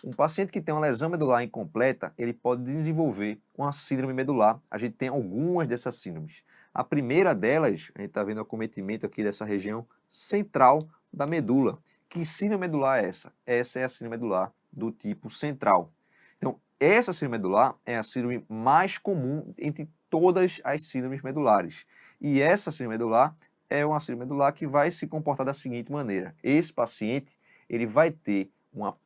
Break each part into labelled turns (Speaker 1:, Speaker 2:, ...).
Speaker 1: Um paciente que tem uma lesão medular incompleta, ele pode desenvolver uma síndrome medular. A gente tem algumas dessas síndromes. A primeira delas, a gente está vendo o acometimento aqui dessa região central da medula. Que síndrome medular é essa? Essa é a síndrome medular do tipo central. Então, essa síndrome medular é a síndrome mais comum entre todas as síndromes medulares. E essa síndrome medular é uma síndrome medular que vai se comportar da seguinte maneira. Esse paciente, ele vai ter uma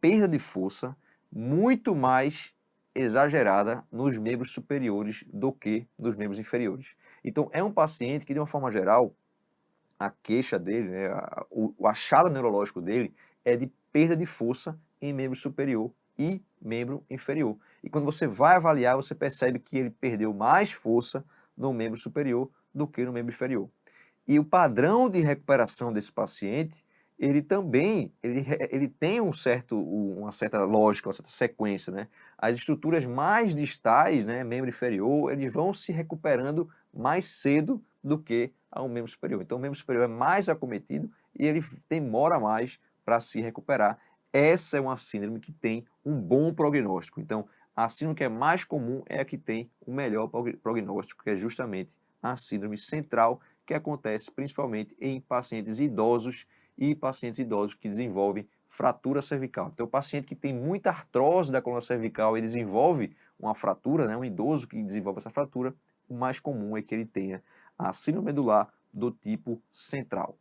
Speaker 1: perda de força muito mais exagerada nos membros superiores do que nos membros inferiores. Então, é um paciente que, de uma forma geral, a queixa dele, né, o achado neurológico dele é de perda de força em membro superior e membro inferior. E quando você vai avaliar, você percebe que ele perdeu mais força no membro superior do que no membro inferior. E o padrão de recuperação desse paciente, ele também ele tem uma certa lógica, uma certa sequência, né? As estruturas mais distais, né, membro inferior, eles vão se recuperando mais cedo do que ao membro superior. Então, o membro superior é mais acometido e ele demora mais para se recuperar. Essa é uma síndrome que tem um bom prognóstico. Então, a síndrome que é mais comum é a que tem o melhor prognóstico, que é justamente a síndrome central, que acontece principalmente em pacientes idosos e pacientes idosos que desenvolvem fratura cervical. Então, o paciente que tem muita artrose da coluna cervical e desenvolve uma fratura, né, um idoso que desenvolve essa fratura, o mais comum é que ele tenha a síndrome medular do tipo central.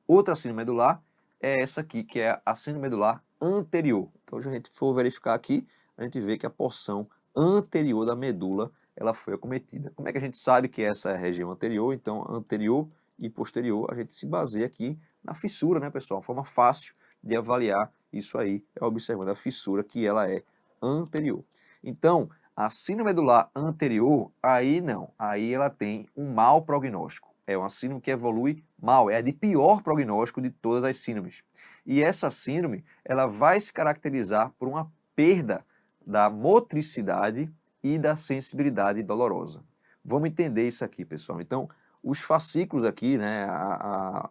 Speaker 1: Outra síndrome medular é essa aqui, que é a síndrome medular anterior. Então, se a gente for verificar aqui, a gente vê que a porção anterior da medula ela foi acometida. Como é que a gente sabe que essa é a região anterior? Então, anterior e posterior, a gente se baseia aqui na fissura, né, pessoal? Uma forma fácil de avaliar isso aí é observando a fissura que ela é anterior. Então, a síndrome medular anterior, aí não, aí ela tem um mau prognóstico. É uma síndrome que evolui mal, é a de pior prognóstico de todas as síndromes. E essa síndrome, ela vai se caracterizar por uma perda da motricidade e da sensibilidade dolorosa. Vamos entender isso aqui, pessoal. Então, os fascículos aqui, né, a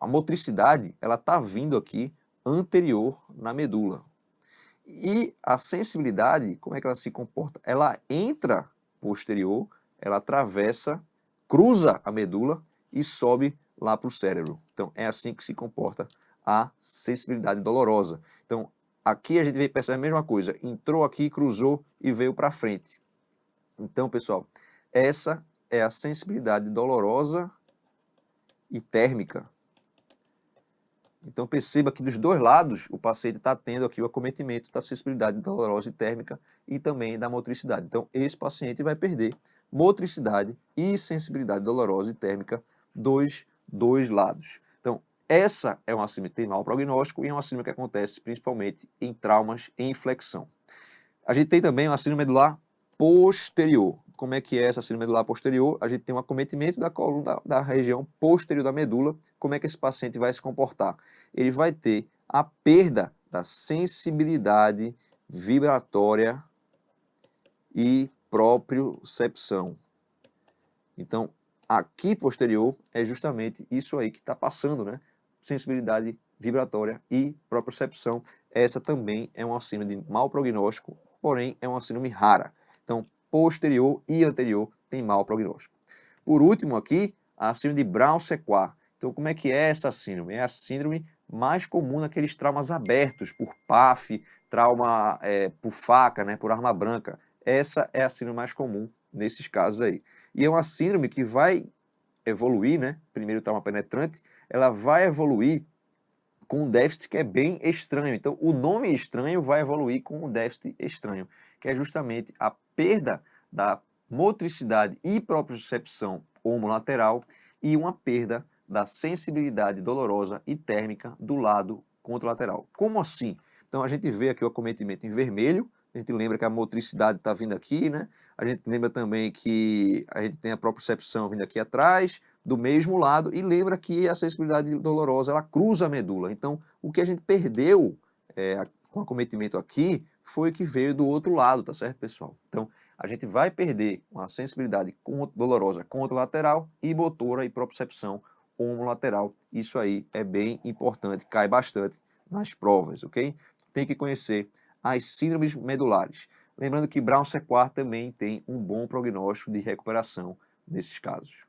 Speaker 1: motricidade, ela está vindo aqui anterior na medula. E a sensibilidade, como é que ela se comporta? Ela entra posterior, ela atravessa, cruza a medula e sobe lá para o cérebro. Então, é assim que se comporta a sensibilidade dolorosa. Então, aqui a gente vai perceber a mesma coisa. Entrou aqui, cruzou e veio para frente. Então, pessoal, essa é a sensibilidade dolorosa e térmica. Então perceba que dos dois lados o paciente está tendo aqui o acometimento da sensibilidade dolorosa e térmica e também da motricidade. Então esse paciente vai perder motricidade e sensibilidade dolorosa e térmica dos dois lados. Então essa é uma síndrome que tem mau prognóstico e é uma síndrome que acontece principalmente em traumas em flexão. A gente tem também uma síndrome medular posterior. Como é que é essa síndrome medular posterior? A gente tem um acometimento da coluna, da região posterior da medula. Como é que esse paciente vai se comportar? Ele vai ter a perda da sensibilidade vibratória e propriocepção. Então, aqui posterior é justamente isso aí que está passando, né? Sensibilidade vibratória e propriocepção. Essa também é uma síndrome de mau prognóstico, porém é uma síndrome rara. Então, posterior e anterior tem mau prognóstico. Por último aqui, a síndrome de Brown-Séquard. Então, como é que é essa síndrome? É a síndrome mais comum naqueles traumas abertos, por PAF, trauma por faca, né, por arma branca. Essa é a síndrome mais comum nesses casos aí. E é uma síndrome que vai evoluir, né? Primeiro trauma penetrante, ela vai evoluir com um déficit que é bem estranho. Então, o nome estranho vai evoluir com um déficit estranho, que é justamente a perda da motricidade e propriocepção homolateral e uma perda da sensibilidade dolorosa e térmica do lado contralateral. Como assim? Então, a gente vê aqui o acometimento em vermelho, a gente lembra que a motricidade está vindo aqui, né? A gente lembra também que a gente tem a propriocepção vindo aqui atrás, do mesmo lado, e lembra que a sensibilidade dolorosa, ela cruza a medula. Então, o que a gente perdeu com o acometimento aqui, foi o que veio do outro lado, tá certo, pessoal? Então, a gente vai perder uma sensibilidade dolorosa contralateral e motora e propriocepção homolateral. Isso aí é bem importante, cai bastante nas provas, ok? tem que conhecer as síndromes medulares. Lembrando que Brown-Séquard também tem um bom prognóstico de recuperação nesses casos.